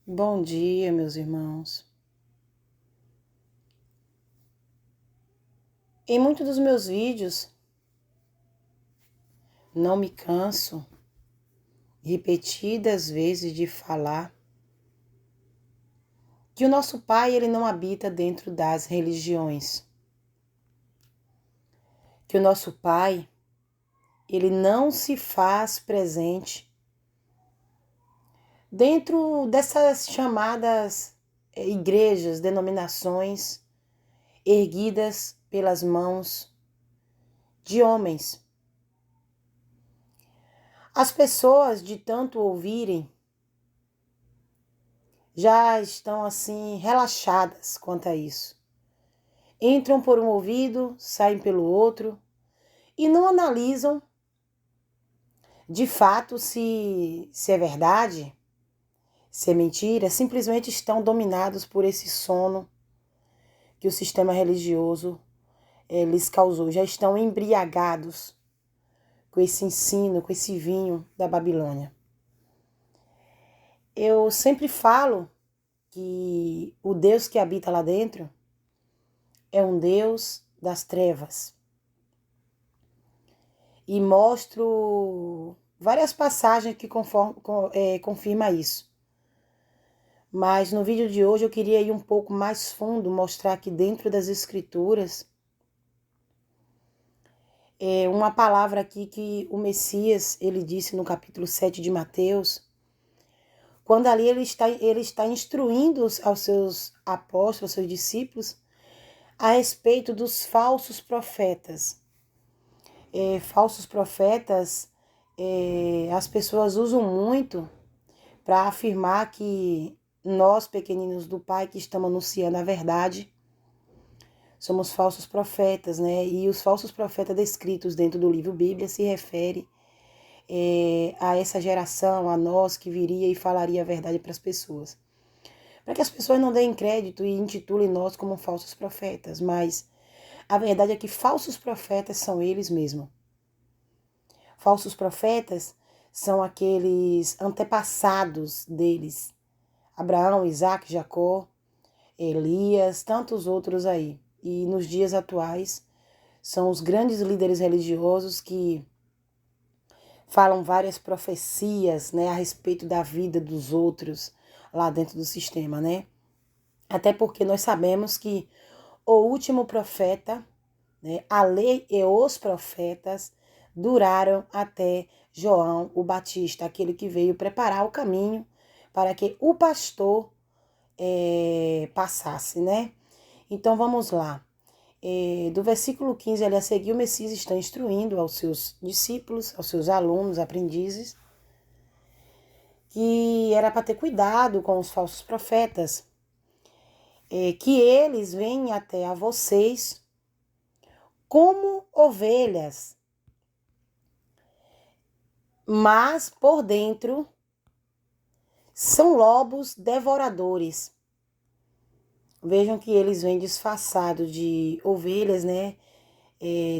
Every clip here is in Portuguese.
Bom dia, meus irmãos. Em muitos dos meus vídeos, não me canso repetidas vezes de falar que o nosso Pai ele não habita dentro das religiões. Que o nosso Pai ele não se faz presente dentro dessas chamadas igrejas, denominações erguidas pelas mãos de homens. As pessoas, de tanto ouvirem, já estão assim relaxadas quanto a isso. Entram por um ouvido, saem pelo outro e não analisam de fato se é verdade, se é mentira, simplesmente estão dominados por esse sono que o sistema religioso lhes causou. Já estão embriagados com esse ensino, com esse vinho da Babilônia. Eu sempre falo que o Deus que habita lá dentro é um Deus das trevas. E mostro várias passagens que confirma isso. Mas no vídeo de hoje eu queria ir um pouco mais fundo, mostrar que dentro das escrituras uma palavra aqui que o Messias ele disse no capítulo 7 de Mateus, quando ali ele está instruindo aos seus apóstolos, aos seus discípulos, a respeito dos falsos profetas. Falsos profetas, as pessoas usam muito para afirmar que nós, pequeninos do Pai, que estamos anunciando a verdade, somos falsos profetas, né? E os falsos profetas descritos dentro do livro Bíblia se refere a essa geração, a nós que viria e falaria a verdade para as pessoas. Para que as pessoas não deem crédito e intitulem nós como falsos profetas, mas a verdade é que falsos profetas são eles mesmos. Falsos profetas são aqueles antepassados deles. Abraão, Isaac, Jacó, Elias, tantos outros aí. E nos dias atuais são os grandes líderes religiosos que falam várias profecias, né, a respeito da vida dos outros lá dentro do sistema, né? Até porque nós sabemos que o último profeta, né, a lei e os profetas duraram até João o Batista, aquele que veio preparar o caminho para que o pastor passasse, né? Então vamos lá. Do versículo 15 ali a seguir, o Messias está instruindo aos seus discípulos, aos seus alunos, aprendizes, que era para ter cuidado com os falsos profetas, que eles vêm até a vocês como ovelhas, mas por dentro são lobos devoradores. Vejam que eles vêm disfarçados de ovelhas, né?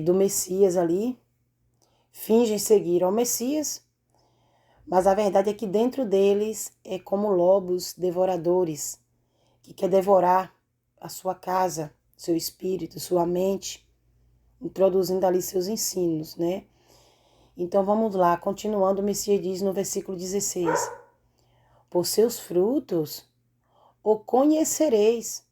Do Messias ali. Fingem seguir ao Messias, mas a verdade é que dentro deles é como lobos devoradores, que quer devorar a sua casa, seu espírito, sua mente, introduzindo ali seus ensinos, né? Então vamos lá, continuando, o Messias diz no versículo 16: por seus frutos o conhecereis.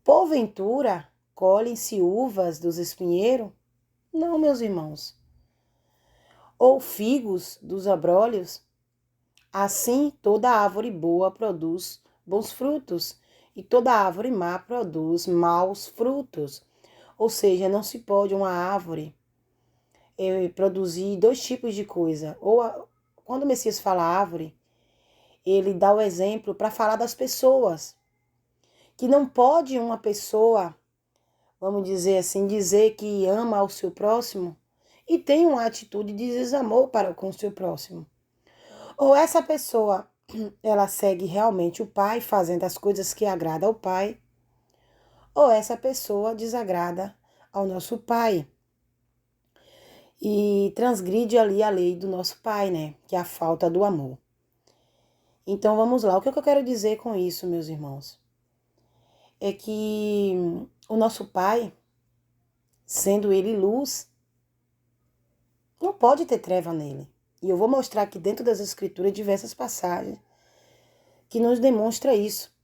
Porventura, colhem-se uvas dos espinheiros? Não, meus irmãos. Ou figos dos abrolhos? Assim, toda árvore boa produz bons frutos, e toda árvore má produz maus frutos. Ou seja, não se pode uma árvore produzir dois tipos de coisa. Quando o Messias fala árvore, ele dá o exemplo para falar das pessoas. Que não pode uma pessoa, vamos dizer assim, dizer que ama ao seu próximo e tem uma atitude de desamor para com o seu próximo. Ou essa pessoa, ela segue realmente o Pai, fazendo as coisas que agradam ao Pai, ou essa pessoa desagrada ao nosso Pai e transgride ali a lei do nosso Pai, né? Que é a falta do amor. Então vamos lá. O que eu quero dizer com isso, meus irmãos? É que o nosso Pai, sendo Ele luz, não pode ter treva nele. E eu vou mostrar aqui dentro das Escrituras diversas passagens que nos demonstram isso.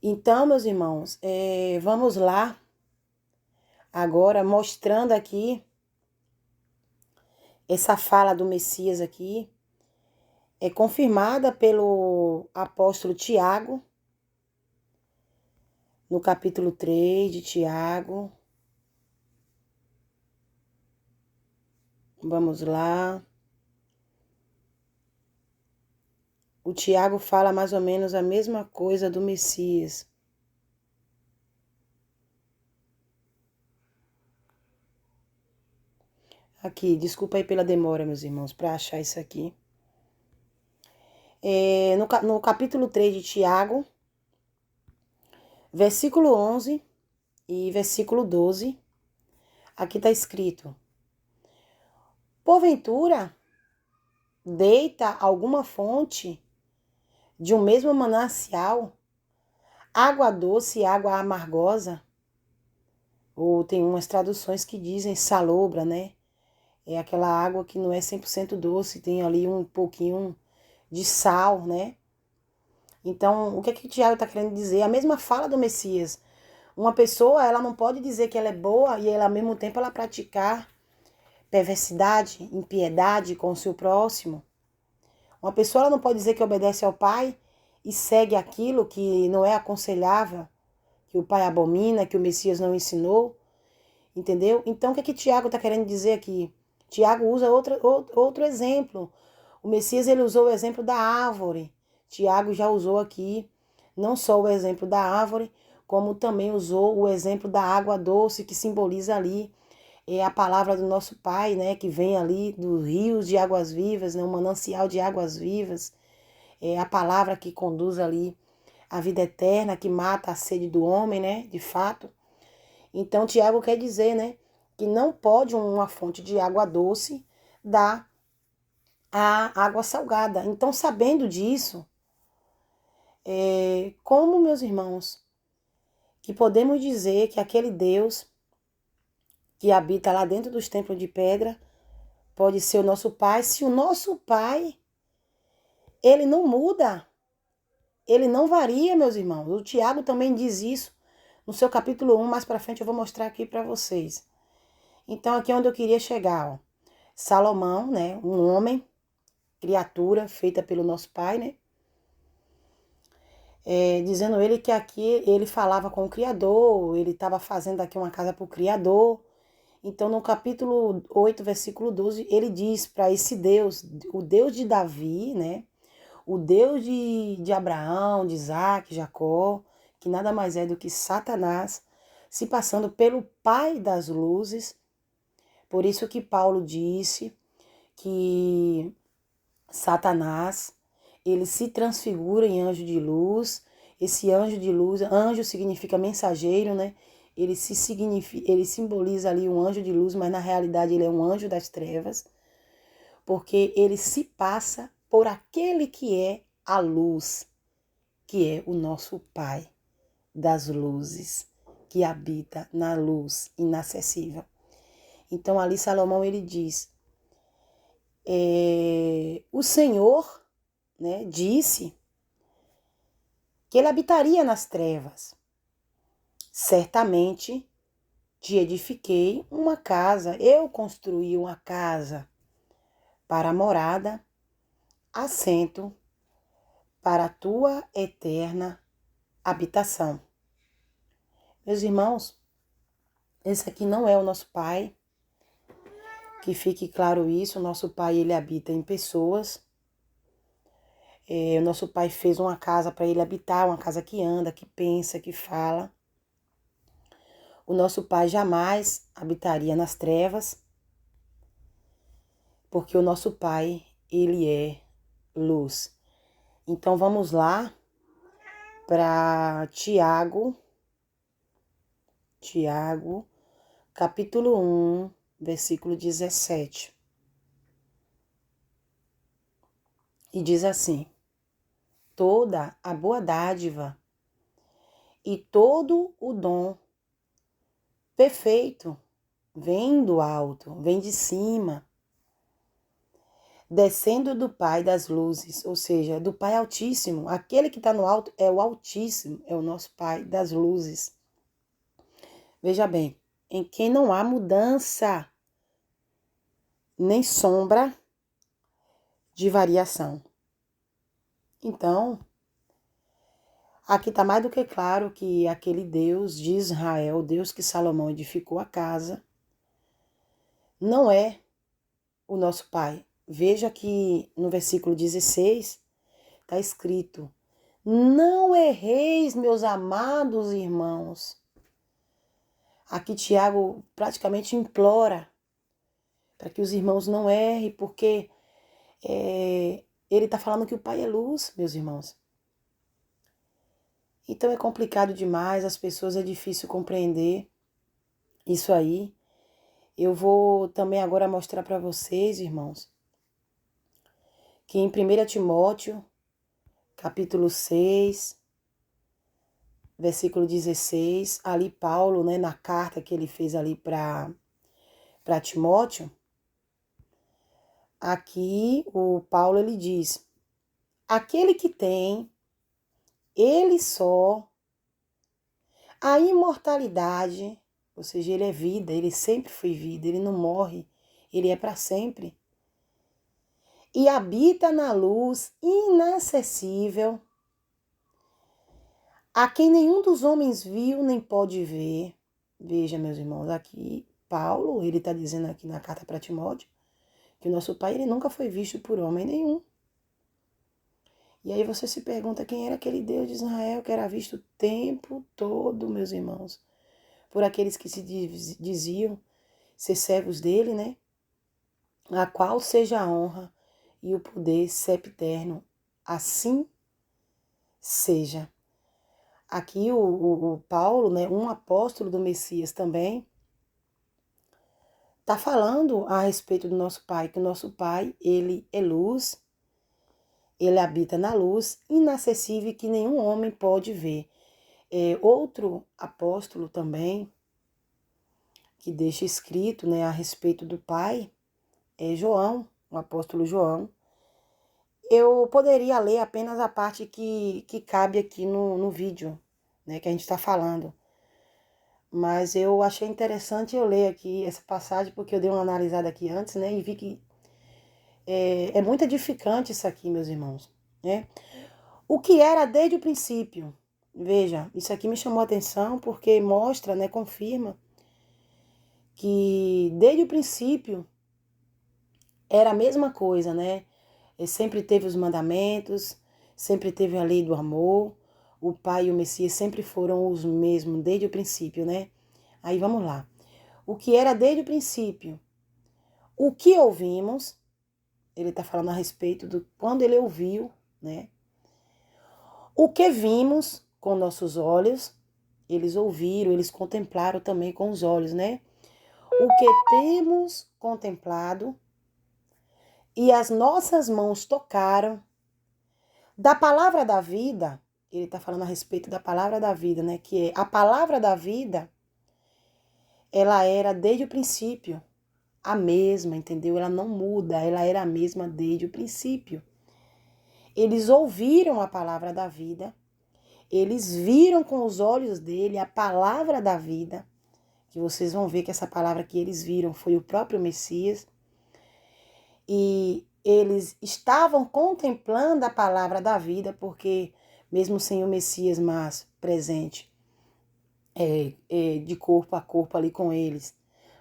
Então, meus irmãos, vamos lá agora mostrando aqui essa fala do Messias aqui, é confirmada pelo apóstolo Tiago, no capítulo 3 de Tiago. Vamos lá. O Tiago fala mais ou menos a mesma coisa do Messias. Aqui, desculpa aí pela demora, meus irmãos, para achar isso aqui. No capítulo 3 de Tiago, versículo 11 e versículo 12, aqui está escrito: porventura, deita alguma fonte de um mesmo manancial, água doce e água amargosa? Ou tem umas traduções que dizem salobra, né? É aquela água que não é 100% doce, tem ali um pouquinho de sal, né? Então, o que o Tiago está querendo dizer? A mesma fala do Messias. Uma pessoa, ela não pode dizer que ela é boa e ela, ao mesmo tempo ela praticar perversidade, impiedade com o seu próximo. Uma pessoa, ela não pode dizer que obedece ao Pai e segue aquilo que não é aconselhável, que o Pai abomina, que o Messias não ensinou, entendeu? Então, o que Tiago está querendo dizer aqui? Tiago usa outro exemplo. O Messias, ele usou o exemplo da árvore. Tiago já usou aqui não só o exemplo da árvore, como também usou o exemplo da água doce, que simboliza ali a palavra do nosso Pai, né, que vem ali dos rios de águas vivas, né, um manancial de águas vivas. É a palavra que conduz ali a vida eterna, que mata a sede do homem, né, de fato. Então, Tiago quer dizer, né, que não pode uma fonte de água doce dar a água salgada. Então, sabendo disso, como, meus irmãos, que podemos dizer que aquele Deus que habita lá dentro dos templos de pedra pode ser o nosso Pai, se o nosso Pai, ele não muda, ele não varia, meus irmãos. O Tiago também diz isso no seu capítulo 1, mais para frente eu vou mostrar aqui para vocês. Então, aqui é onde eu queria chegar, ó. Salomão, né, um homem, criatura feita pelo nosso Pai, né, dizendo ele que aqui ele falava com o Criador, ele estava fazendo aqui uma casa para o Criador. Então, no capítulo 8, versículo 12, ele diz para esse Deus, o Deus de Davi, né, o Deus de Abraão, de Isaac, Jacó, que nada mais é do que Satanás, se passando pelo Pai das luzes. Por isso que Paulo disse que Satanás, ele se transfigura em anjo de luz. Esse anjo de luz, anjo significa mensageiro, né? Ele simboliza ali um anjo de luz, mas na realidade ele é um anjo das trevas, porque ele se passa por aquele que é a luz, que é o nosso Pai das luzes, que habita na luz inacessível. Então ali Salomão ele diz, o Senhor, né, disse que ele habitaria nas trevas. Certamente te edifiquei uma casa, eu construí uma casa para a morada, assento para a tua eterna habitação. Meus irmãos, esse aqui não é o nosso Pai, que fique claro isso. O nosso Pai, ele habita em pessoas. O nosso Pai fez uma casa para ele habitar, uma casa que anda, que pensa, que fala. O nosso Pai jamais habitaria nas trevas, porque o nosso Pai, ele é luz. Então vamos lá para Tiago, capítulo 1, versículo 17. E diz assim: toda a boa dádiva e todo o dom perfeito vem do alto, vem de cima, descendo do Pai das luzes, ou seja, do Pai Altíssimo. Aquele que está no alto é o Altíssimo, é o nosso Pai das luzes. Veja bem, em quem não há mudança, nem sombra de variação. Então, aqui está mais do que claro que aquele Deus de Israel, Deus que Salomão edificou a casa, não é o nosso Pai. Veja que no versículo 16 está escrito: não erreis, meus amados irmãos. Aqui Tiago praticamente implora para que os irmãos não errem, porque ele está falando que o Pai é luz, meus irmãos. Então é complicado demais, as pessoas é difícil compreender isso aí. Eu vou também agora mostrar para vocês, irmãos, que em 1 Timóteo, capítulo 6, versículo 16, ali Paulo, né, na carta que ele fez ali para Timóteo, aqui o Paulo ele diz: aquele que tem, ele só, a imortalidade, ou seja, ele é vida, ele sempre foi vida, ele não morre, ele é para sempre. E habita na luz inacessível, a quem nenhum dos homens viu nem pode ver. Veja, meus irmãos, aqui Paulo, ele está dizendo aqui na carta para Timóteo, que o nosso Pai ele nunca foi visto por homem nenhum. E aí você se pergunta quem era aquele Deus de Israel que era visto o tempo todo, meus irmãos, por aqueles que se diziam ser servos dele, né? A qual seja a honra e o poder sempiterno. Assim seja. Aqui o Paulo, né, um apóstolo do Messias também, está falando a respeito do nosso Pai, que o nosso Pai, ele é luz, ele habita na luz, inacessível que nenhum homem pode ver. Outro apóstolo também, que deixa escrito, né, a respeito do Pai, é João, o apóstolo João. Eu poderia ler apenas a parte que cabe aqui no vídeo, né, que a gente está falando. Mas eu achei interessante eu ler aqui essa passagem, porque eu dei uma analisada aqui antes, né, e vi que é muito edificante isso aqui, meus irmãos, né? O que era desde o princípio. Veja, isso aqui me chamou a atenção porque mostra, né, confirma que desde o princípio era a mesma coisa, né? Ele sempre teve os mandamentos, sempre teve a lei do amor. O Pai e o Messias sempre foram os mesmos desde o princípio, né? Aí vamos lá. O que era desde o princípio? O que ouvimos? Ele está falando a respeito do quando ele ouviu, né? O que vimos com nossos olhos? Eles ouviram, eles contemplaram também com os olhos, né? O que temos contemplado e as nossas mãos tocaram da palavra da vida. Ele está falando a respeito da palavra da vida, né? Que é a palavra da vida, ela era desde o princípio a mesma, entendeu? Ela não muda, ela era a mesma desde o princípio. Eles ouviram a palavra da vida, eles viram com os olhos dele a palavra da vida, que vocês vão ver que essa palavra que eles viram foi o próprio Messias, e eles estavam contemplando a palavra da vida, porque mesmo sem o Messias mais presente, de corpo a corpo ali com eles,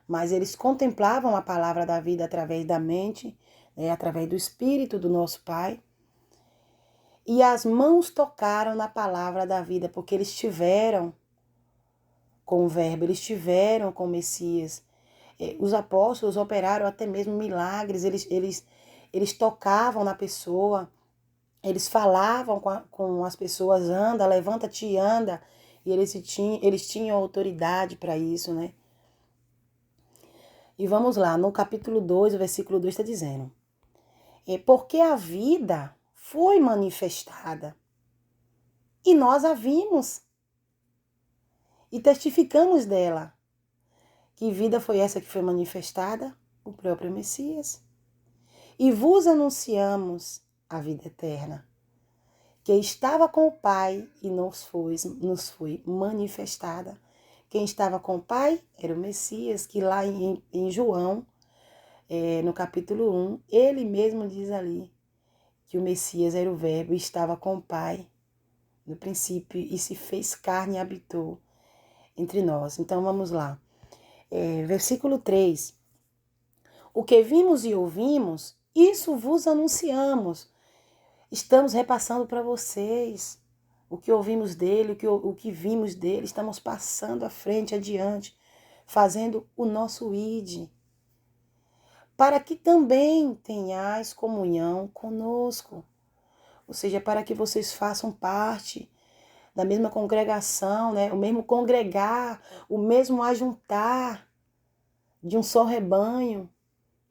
mas eles contemplavam a palavra da vida através da mente, né, através do Espírito do nosso Pai, e as mãos tocaram na palavra da vida, porque eles tiveram com o Verbo, eles tiveram com o Messias. Os apóstolos operaram até mesmo milagres, eles tocavam na pessoa, eles falavam com as pessoas, anda, levanta-te e anda, e eles tinham autoridade para isso, né? E vamos lá, no capítulo 2, o versículo 2 está dizendo: porque a vida, foi manifestada. E nós a vimos e testificamos dela. Que vida foi essa que foi manifestada? O próprio Messias. E vos anunciamos a vida eterna, que estava com o Pai e nos foi manifestada. Quem estava com o Pai era o Messias, que lá em João, no capítulo 1, ele mesmo diz ali que o Messias era o Verbo e estava com o Pai no princípio e se fez carne e habitou entre nós. Então vamos lá. Versículo 3. O que vimos e ouvimos, isso vos anunciamos. Estamos repassando para vocês o que ouvimos dele, o que vimos dele. Estamos passando à frente, adiante, fazendo o nosso id. Para que também tenhais comunhão conosco. Ou seja, para que vocês façam parte da mesma congregação, né? O mesmo congregar, o mesmo ajuntar de um só rebanho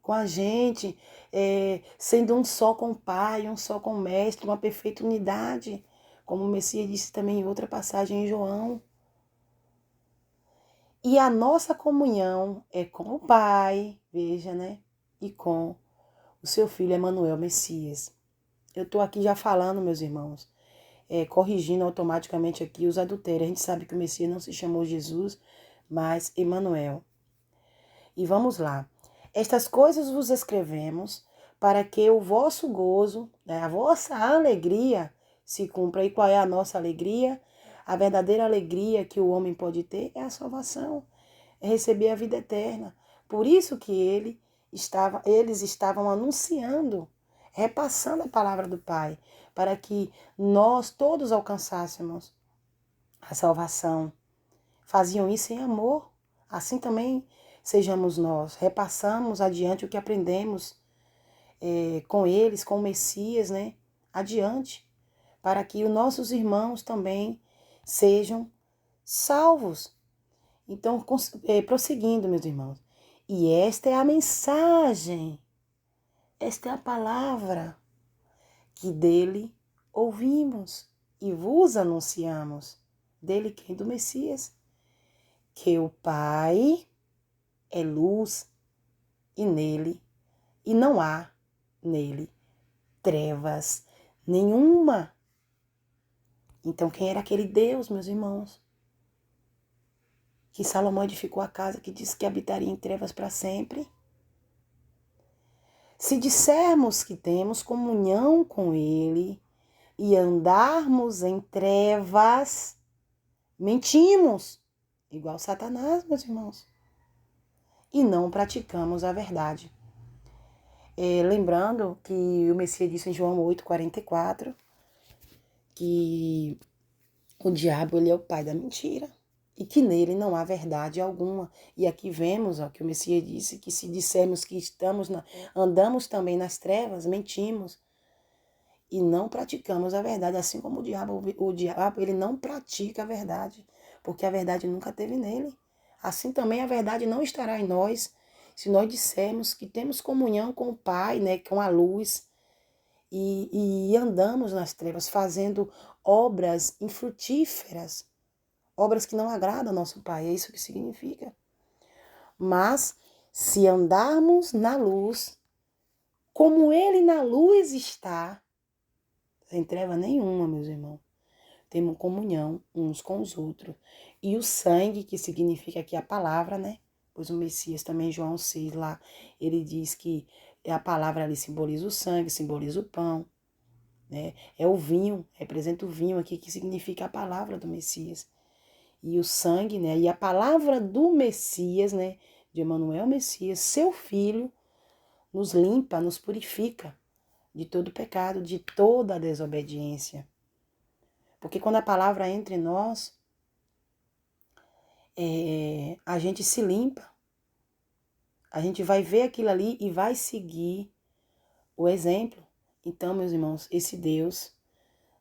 com a gente, sendo um só com o Pai, um só com o Mestre, uma perfeita unidade, como o Messias disse também em outra passagem em João. E a nossa comunhão é com o Pai, veja, né? E com o seu Filho Emanuel Messias. Eu estou aqui já falando, meus irmãos, corrigindo automaticamente aqui os adultérios. A gente sabe que o Messias não se chamou Jesus, mas Emanuel. E vamos lá. Estas coisas vos escrevemos para que o vosso gozo, né, a vossa alegria se cumpra. E qual é a nossa alegria? A verdadeira alegria que o homem pode ter é a salvação, é receber a vida eterna. Por isso que eles estavam anunciando, repassando a palavra do Pai, para que nós todos alcançássemos a salvação. Faziam isso em amor. Assim também sejamos nós. Repassamos adiante o que aprendemos com eles, com o Messias, né? Adiante, para que os nossos irmãos também sejam salvos. Então, prosseguindo, meus irmãos. E esta é a mensagem, esta é a palavra que dele ouvimos e vos anunciamos. Dele quem? Do Messias. Que o Pai é luz e não há nele trevas nenhuma. Então, quem era aquele Deus, meus irmãos? Que Salomão edificou a casa, que disse que habitaria em trevas para sempre? Se dissermos que temos comunhão com ele e andarmos em trevas, mentimos, igual Satanás, meus irmãos, e não praticamos a verdade. Lembrando que o Messias disse em João 8,44 que o diabo ele é o pai da mentira e que nele não há verdade alguma. E aqui vemos que o Messias disse que se dissermos que andamos também nas trevas, mentimos e não praticamos a verdade, assim como o diabo ele não pratica a verdade, porque a verdade nunca teve nele. Assim também a verdade não estará em nós, se nós dissermos que temos comunhão com o Pai, né, com a luz, e andamos nas trevas, fazendo obras infrutíferas, obras que não agradam ao nosso Pai, é isso que significa. Mas, se andarmos na luz, como Ele na luz está, sem treva nenhuma, meus irmãos, temos comunhão uns com os outros. E o sangue, que significa aqui a palavra, né? Pois o Messias também, João 6, lá, ele diz que a palavra ali simboliza o sangue, simboliza o pão, né? É o vinho, representa o vinho aqui, que significa a palavra do Messias. E o sangue, né? E a palavra do Messias, né? De Emanuel Messias, seu filho, nos limpa, nos purifica de todo pecado, de toda desobediência. Porque quando a palavra entra em nós, a gente se limpa. A gente vai ver aquilo ali e vai seguir o exemplo. Então, meus irmãos, esse Deus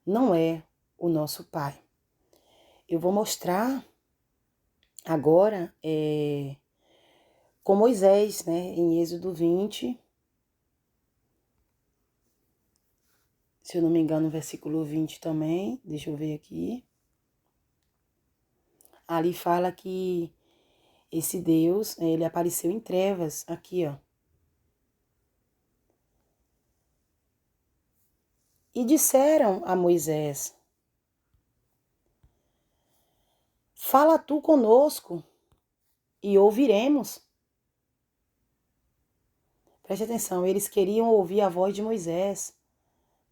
não é o nosso Pai. Eu vou mostrar agora com Moisés, né, em Êxodo 20. Se eu não me engano, versículo 20 também. Deixa eu ver aqui. Ali fala que esse Deus, ele apareceu em trevas. Aqui, ó. E disseram a Moisés: fala tu conosco e ouviremos. Preste atenção, eles queriam ouvir a voz de Moisés,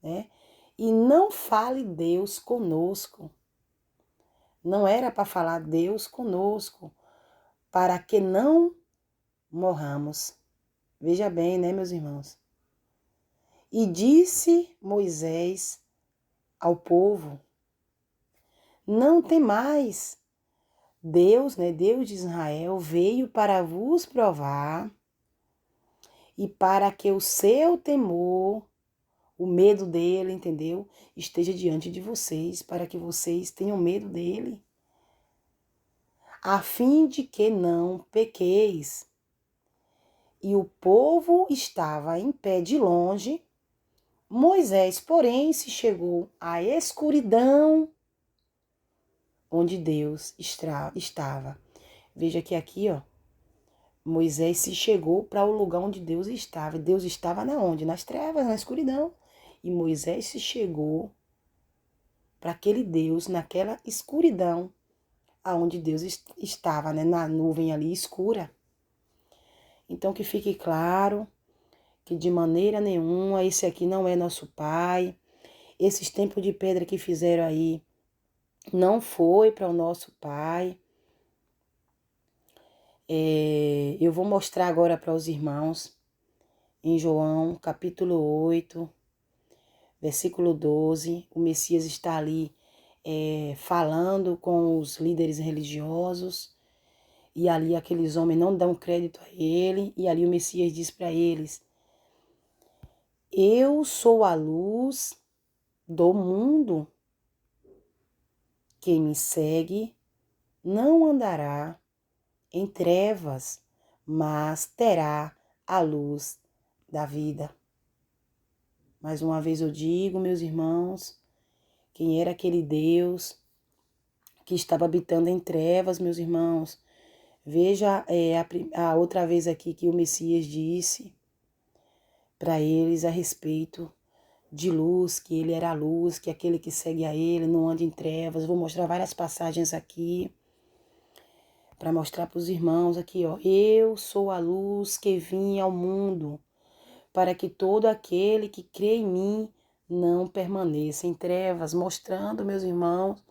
né? E não fale Deus conosco. Não era para falar Deus conosco, para que não morramos. Veja bem, né, meus irmãos? E disse Moisés ao povo: não temais, Deus, né, Deus de Israel, veio para vos provar e para que o seu temor, o medo dele, entendeu? Esteja diante de vocês, para que vocês tenham medo dele, a fim de que não pequeis. E o povo estava em pé de longe. Moisés, porém, se chegou à escuridão onde Deus estava. Veja que aqui, ó, Moisés se chegou para o lugar onde Deus estava. Deus estava na onde? Nas trevas, na escuridão. E Moisés se chegou para aquele Deus, naquela escuridão, aonde Deus estava, né? Na nuvem ali escura. Então que fique claro que de maneira nenhuma esse aqui não é nosso pai. Esses templos de pedra que fizeram aí não foi para o nosso pai. Eu vou mostrar agora para os irmãos em João capítulo 8, versículo 12. O Messias está ali falando com os líderes religiosos. E ali aqueles homens não dão crédito a ele. E ali o Messias diz para eles: eu sou a luz do mundo. Quem me segue não andará em trevas, mas terá a luz da vida. Mais uma vez eu digo, meus irmãos, quem era aquele Deus que estava habitando em trevas, meus irmãos? Veja a outra vez aqui que o Messias disse para eles a respeito de luz, que ele era a luz, que aquele que segue a ele não anda em trevas. Vou mostrar várias passagens aqui para mostrar para os irmãos aqui, ó. Eu sou a luz que vim ao mundo, para que todo aquele que crê em mim não permaneça em trevas, mostrando, meus irmãos,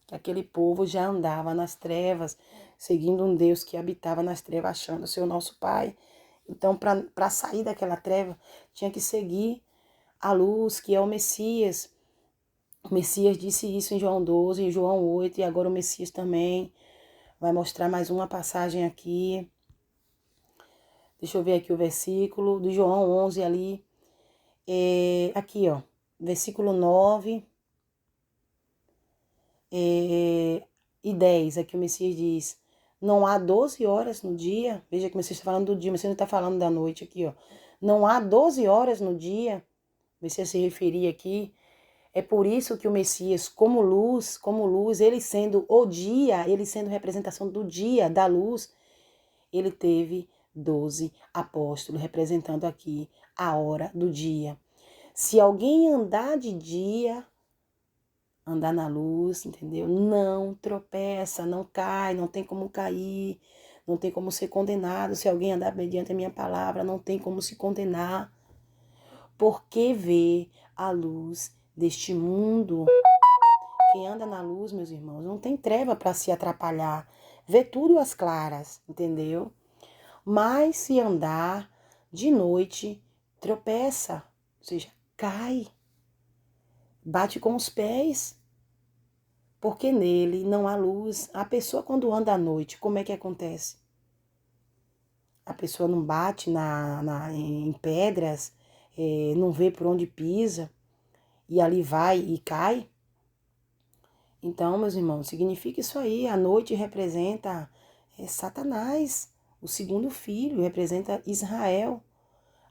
que aquele povo já andava nas trevas, seguindo um Deus que habitava nas trevas, achando ser o nosso Pai. Então, para sair daquela treva, tinha que seguir a luz, que é o Messias. O Messias disse isso em João 12, em João 8, e agora o Messias também vai mostrar mais uma passagem aqui. Deixa eu ver aqui o versículo do João 11 ali. Aqui, ó, versículo 9 e 10. Aqui o Messias diz: não há 12 horas no dia. Veja que o Messias está falando do dia, mas você não está falando da noite aqui, ó. Não há 12 horas no dia. O Messias se referia aqui. É por isso que o Messias, como luz, ele sendo o dia, ele sendo representação do dia, da luz, ele teve 12 apóstolos, representando aqui a hora do dia. Se alguém andar de dia, andar na luz, entendeu? Não tropeça, não cai, não tem como cair, não tem como ser condenado. Se alguém andar mediante a minha palavra, não tem como se condenar. Porque vê a luz deste mundo. Quem anda na luz, meus irmãos, não tem treva para se atrapalhar. Vê tudo às claras, entendeu? Mas se andar de noite, tropeça, ou seja, cai, bate com os pés, porque nele não há luz. A pessoa quando anda à noite, como é que acontece? A pessoa não bate em pedras, não vê por onde pisa, e ali vai e cai. Então, meus irmãos, significa isso aí. A noite representa Satanás, o segundo filho, representa Israel.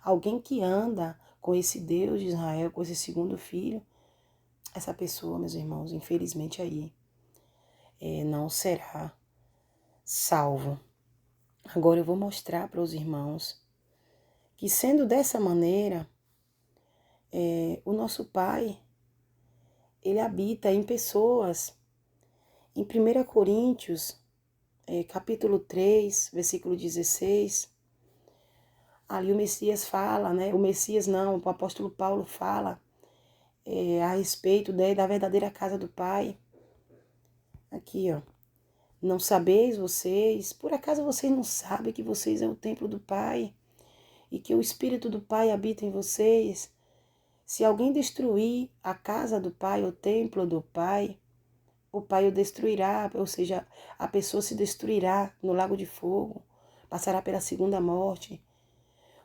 alguém que anda com esse Deus de Israel, com esse segundo filho, essa pessoa, meus irmãos, infelizmente aí, não será salvo. Agora eu vou mostrar para os irmãos que, sendo dessa maneira, o nosso Pai, ele habita em pessoas. Em 1 Coríntios, capítulo 3, versículo 16, ali o Messias fala, né? O Messias não, o apóstolo Paulo fala a respeito da verdadeira casa do Pai. Aqui, ó. Não sabeis vocês, por acaso vocês não sabem que vocês é o templo do Pai e que o Espírito do Pai habita em vocês? Se alguém destruir a casa do Pai, o templo do Pai, o Pai o destruirá, ou seja, a pessoa se destruirá no lago de fogo, passará pela segunda morte,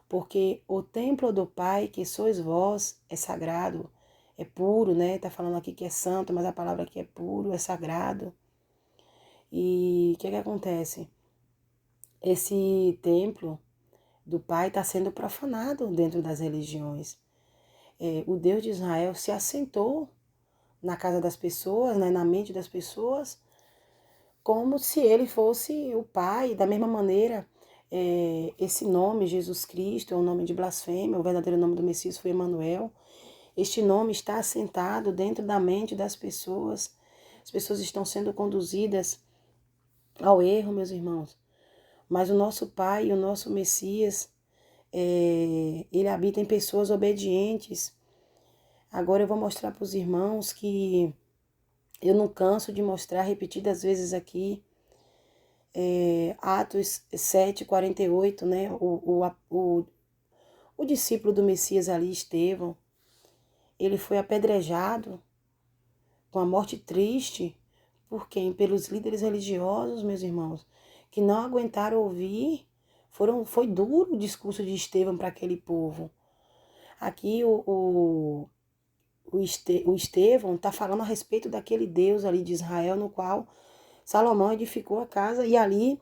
porque o templo do Pai, que sois vós, é sagrado, é puro, né? Tá falando aqui que é santo, mas a palavra aqui é puro, é sagrado. E o que acontece? Esse templo do Pai está sendo profanado dentro das religiões. O Deus de Israel se assentou na casa das pessoas, né, na mente das pessoas, como se ele fosse o Pai. Da mesma maneira, esse nome, Jesus Cristo, é um nome de blasfêmia, o verdadeiro nome do Messias foi Emanuel. Este nome está assentado dentro da mente das pessoas. As pessoas estão sendo conduzidas ao erro, meus irmãos. Mas o nosso Pai, o nosso Messias, ele habita em pessoas obedientes. Agora eu vou mostrar para os irmãos que eu não canso de mostrar repetidas vezes aqui, Atos 7:48, né? O discípulo do Messias ali, Estevão, ele foi apedrejado com a morte triste. Por quem? Pelos líderes religiosos, meus irmãos, que não aguentaram ouvir. Foi duro o discurso de Estevão para aquele povo. Aqui o Estevão está falando a respeito daquele Deus ali de Israel, no qual Salomão edificou a casa, e ali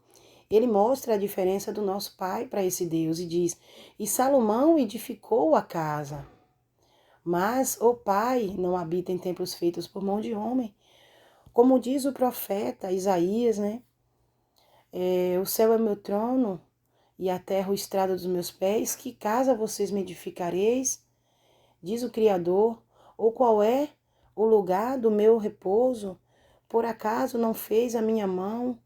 ele mostra a diferença do nosso pai para esse Deus e diz: e Salomão edificou a casa, mas o Pai não habita em templos feitos por mão de homem. Como diz o profeta Isaías, né? O céu é meu trono e a terra o estrado dos meus pés. Que casa vocês me edificareis? Diz o Criador. Ou qual é o lugar do meu repouso? Por acaso não fez a minha mão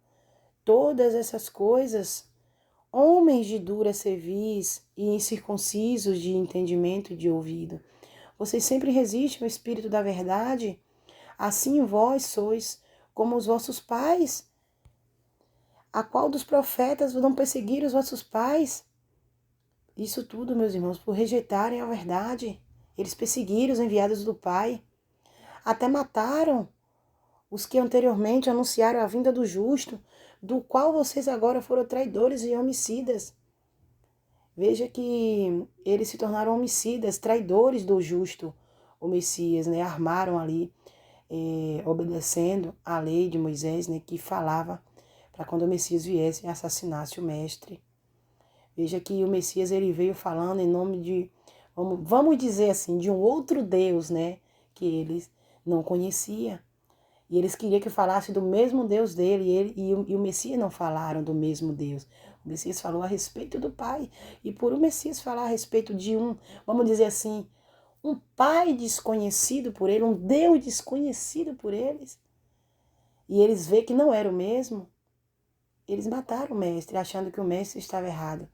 todas essas coisas? Homens de dura cerviz e incircuncisos de entendimento e de ouvido, vocês sempre resistem ao Espírito da verdade? Assim vós sois como os vossos pais. A qual dos profetas não perseguiram os vossos pais? Isso tudo, meus irmãos, por rejeitarem a verdade. Eles perseguiram os enviados do Pai. Até mataram os que anteriormente anunciaram a vinda do justo, do qual vocês agora foram traidores e homicidas. Veja que eles se tornaram homicidas, traidores do justo, o Messias, né? Armaram ali, obedecendo a lei de Moisés, né? Que falava para quando o Messias viesse e assassinasse o mestre. Veja que o Messias ele veio falando em nome de, vamos dizer assim, de um outro Deus, né? Que eles não conheciam. E eles queriam que falasse do mesmo Deus dele, e o Messias não falaram do mesmo Deus. O Messias falou a respeito do Pai. E por o Messias falar a respeito de vamos dizer assim, um Pai desconhecido por ele, um Deus desconhecido por eles, e eles vê que não era o mesmo, eles mataram o mestre, achando que o mestre estava errado,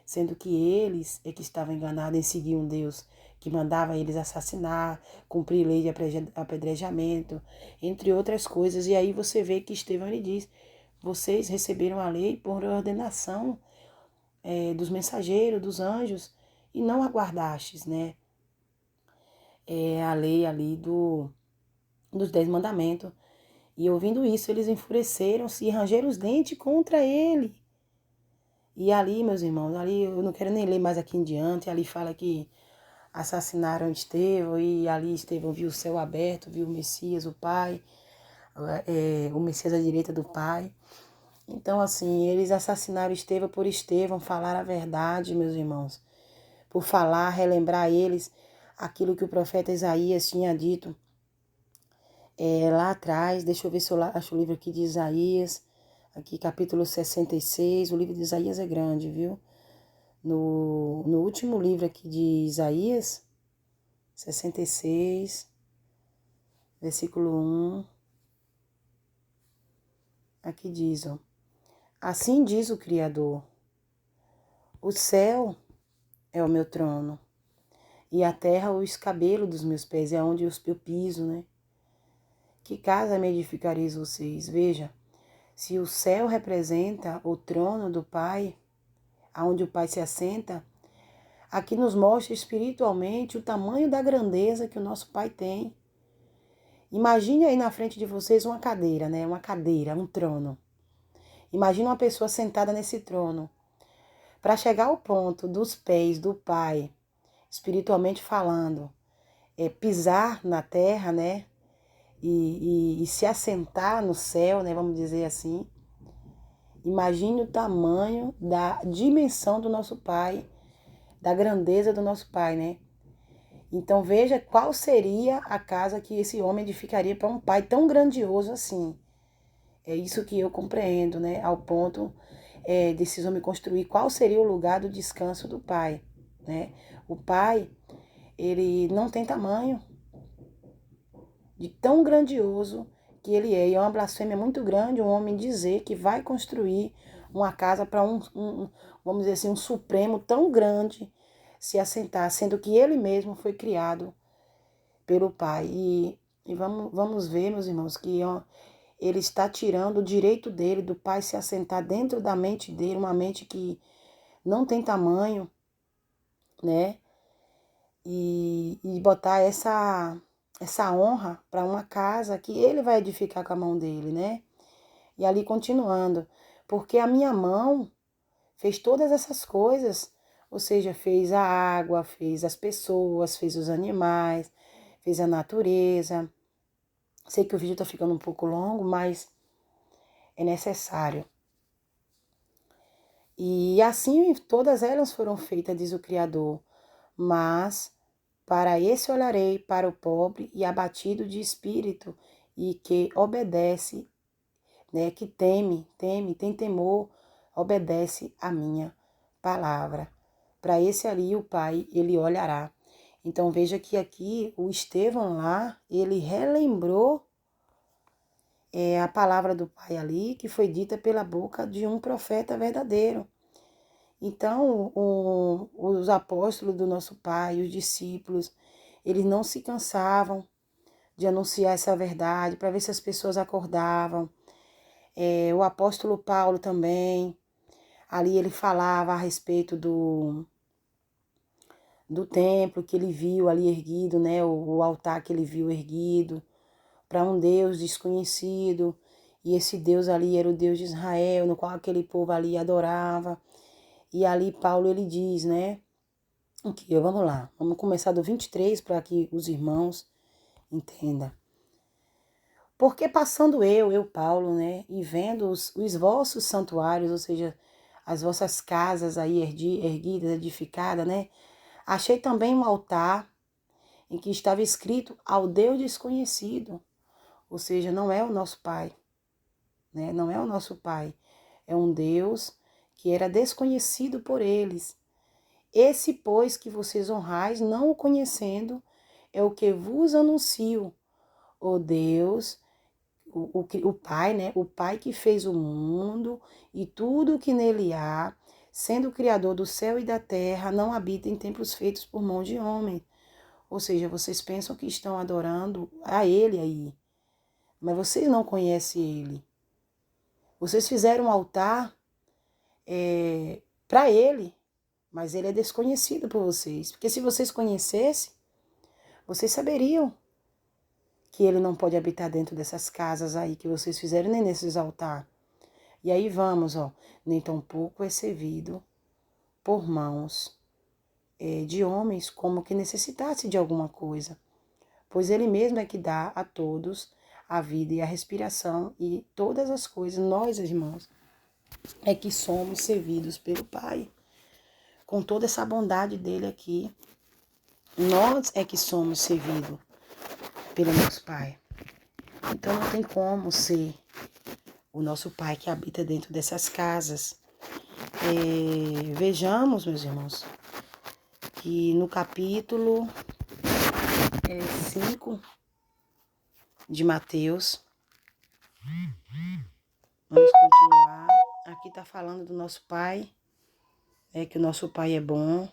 sendo que eles é que estavam enganados em seguir um Deus que mandava eles assassinar, cumprir lei de apedrejamento, entre outras coisas. E aí você vê que Estevão ele diz: vocês receberam a lei por ordenação dos mensageiros, dos anjos, e não aguardastes, né? A lei ali dos 10 mandamentos. E ouvindo isso, eles enfureceram-se e rangeram os dentes contra ele. E ali, meus irmãos, ali eu não quero nem ler mais aqui em diante, ali fala que assassinaram Estevão, e ali Estevão viu o céu aberto, viu o Messias, o Pai, o Messias à direita do Pai. Então, assim, eles assassinaram Estevão por Estevão, falaram a verdade, meus irmãos. por falar, relembrar a eles aquilo que o profeta Isaías tinha dito lá atrás. Deixa eu ver se eu acho o livro aqui de Isaías, aqui capítulo 66, o livro de Isaías é grande, viu? No último livro aqui de Isaías, 66, versículo 1, aqui diz, ó, assim diz o Criador, o céu é o meu trono, e a terra o escabelo dos meus pés, é onde eu piso, né? Que casa me edificareis vocês? Veja, se o céu representa o trono do Pai, aonde o Pai se assenta, aqui nos mostra espiritualmente o tamanho da grandeza que o nosso Pai tem. Imagine aí na frente de vocês uma cadeira, né? Uma cadeira, um trono. Imagine uma pessoa sentada nesse trono. Para chegar ao ponto dos pés do Pai, espiritualmente falando, pisar na terra, né? E se assentar no céu, né? Vamos dizer assim. Imagine o tamanho da dimensão do nosso Pai, da grandeza do nosso Pai, né? Então veja qual seria a casa que esse homem edificaria para um Pai tão grandioso assim. É isso que eu compreendo, né? Ao ponto desses homens construir qual seria o lugar do descanso do Pai, né? O Pai, ele não tem tamanho de tão grandioso que ele é. E é uma blasfêmia muito grande um homem dizer que vai construir uma casa para vamos dizer assim, um supremo tão grande se assentar, sendo que ele mesmo foi criado pelo Pai. E vamos ver, meus irmãos, que ele está tirando o direito dele, do Pai, se assentar dentro da mente dele, uma mente que não tem tamanho, né? E botar essa honra para uma casa que ele vai edificar com a mão dele, né? E ali continuando, porque a minha mão fez todas essas coisas, ou seja, fez a água, fez as pessoas, fez os animais, fez a natureza. Sei que o vídeo está ficando um pouco longo, mas é necessário. E assim todas elas foram feitas, diz o Criador. Mas para esse olharei, para o pobre e abatido de espírito, e que obedece, né, que tem temor, obedece a minha palavra. Para esse ali o Pai, ele olhará. Então veja que aqui o Estevão lá, ele relembrou a palavra do Pai ali, que foi dita pela boca de um profeta verdadeiro. Então, os apóstolos do nosso Pai, os discípulos, eles não se cansavam de anunciar essa verdade, para ver se as pessoas acordavam. O apóstolo Paulo também, ali ele falava a respeito do templo que ele viu ali erguido, né? O altar que ele viu erguido, para um Deus desconhecido. E esse Deus ali era o Deus de Israel, no qual aquele povo ali adorava. E ali Paulo ele diz, né? Aqui, vamos lá. Vamos começar do 23 para que os irmãos entendam. Porque passando eu Paulo, né? E vendo os vossos santuários, ou seja, as vossas casas aí erguidas, edificadas, né? Achei também um altar em que estava escrito ao Deus desconhecido. Ou seja, não é o nosso Pai, né? Não é o nosso Pai. É um Deus que era desconhecido por eles. Esse, pois, que vocês honrais, não o conhecendo, é o que vos anuncio. O Deus, o Pai, né? O Pai que fez o mundo e tudo o que nele há, sendo o Criador do céu e da terra, não habita em templos feitos por mão de homem. Ou seja, vocês pensam que estão adorando a Ele aí, mas vocês não conhecem Ele. Vocês fizeram um altar para Ele, mas Ele é desconhecido por vocês. Porque se vocês conhecessem, vocês saberiam que Ele não pode habitar dentro dessas casas aí que vocês fizeram, nem nesses altares. E aí vamos, ó, nem tampouco é servido por mãos de homens como que necessitasse de alguma coisa, pois Ele mesmo é que dá a todos a vida e a respiração e todas as coisas, nós, irmãos, é que somos servidos pelo Pai. com toda essa bondade dele aqui. Nós é que somos servidos pelo nosso Pai. Então não tem como ser o nosso Pai que habita dentro dessas casas. Vejamos, meus irmãos, que no capítulo 5 de Mateus, vamos continuar. Aqui está falando do nosso Pai, que o nosso Pai é bom,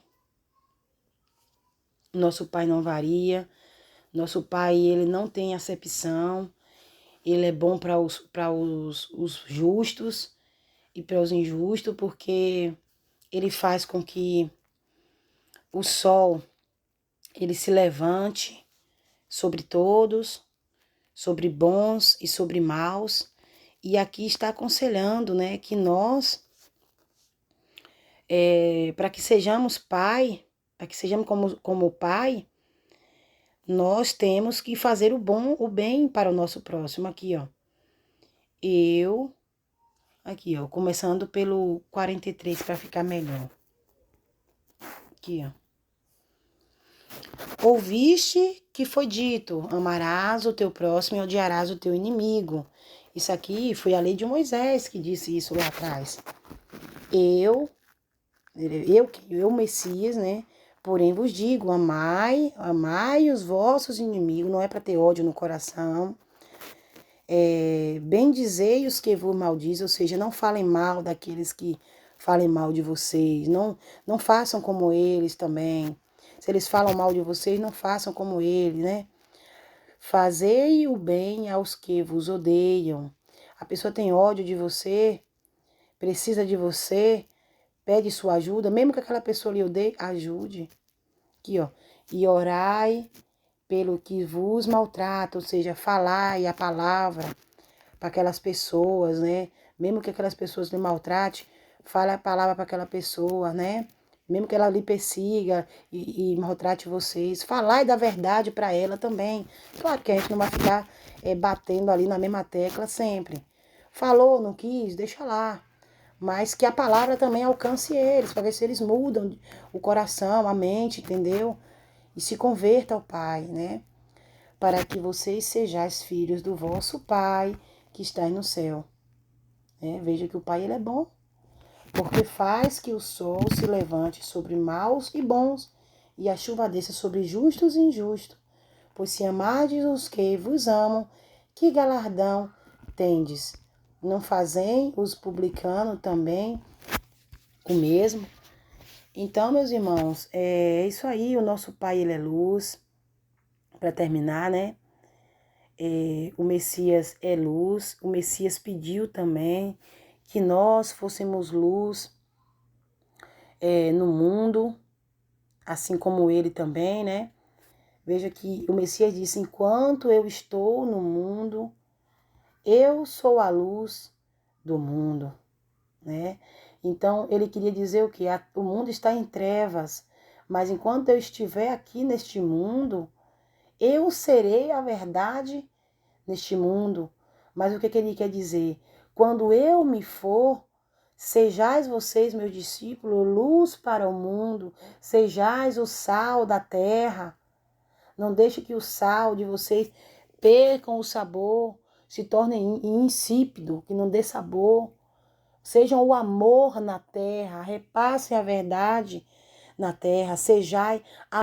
nosso Pai não varia, nosso Pai ele não tem acepção, ele é bom para os justos e para os injustos, porque ele faz com que o sol ele se levante sobre todos, sobre bons e sobre maus, e aqui está aconselhando, né, que nós, para que sejamos pai, para que sejamos como pai, nós temos que fazer o bem para o nosso próximo. Aqui, ó. Aqui, ó, começando pelo 43 para ficar melhor. Aqui, ó. Ouviste que foi dito, amarás o teu próximo e odiarás o teu inimigo. Isso aqui foi a lei de Moisés que disse isso lá atrás. Eu, Messias, né? Porém vos digo, amai os vossos inimigos, não é para ter ódio no coração. Bendizei os que vos maldizem, ou seja, não falem mal daqueles que falem mal de vocês. Não façam como eles também. Se eles falam mal de vocês, não façam como eles, né? Fazei o bem aos que vos odeiam. A pessoa tem ódio de você, precisa de você, pede sua ajuda, mesmo que aquela pessoa lhe odeie, ajude. Aqui, ó. E orai pelo que vos maltrata, ou seja, falai a palavra para aquelas pessoas, né? Mesmo que aquelas pessoas lhe maltrate, fale a palavra para aquela pessoa, né? Mesmo que ela lhe persiga e maltrate vocês, falai da verdade para ela também. Claro que a gente não vai ficar batendo ali na mesma tecla sempre. Falou, não quis, deixa lá. Mas que a palavra também alcance eles, para ver se eles mudam o coração, a mente, entendeu? E se converta ao Pai, né? Para que vocês sejais filhos do vosso Pai que está no céu. Veja que o Pai ele é bom, porque faz que o sol se levante sobre maus e bons, e a chuva desça sobre justos e injustos. Pois se amardes os que vos amam, que galardão tendes? Não fazem os publicanos também o mesmo? Então, meus irmãos, é isso aí. O nosso Pai, ele é luz. Para terminar, né? O Messias é luz. O Messias pediu também que nós fôssemos luz no mundo, assim como ele também, né? Veja que o Messias disse: enquanto eu estou no mundo, eu sou a luz do mundo, né? Então, ele queria dizer o quê? O mundo está em trevas, mas enquanto eu estiver aqui neste mundo, eu serei a verdade neste mundo. Mas o que ele quer dizer? Quando eu me for, sejais vocês, meus discípulos, luz para o mundo, sejais o sal da terra. Não deixe que o sal de vocês percam o sabor, se torne insípido, que não dê sabor. Sejam o amor na terra, repassem a verdade na terra, sejai a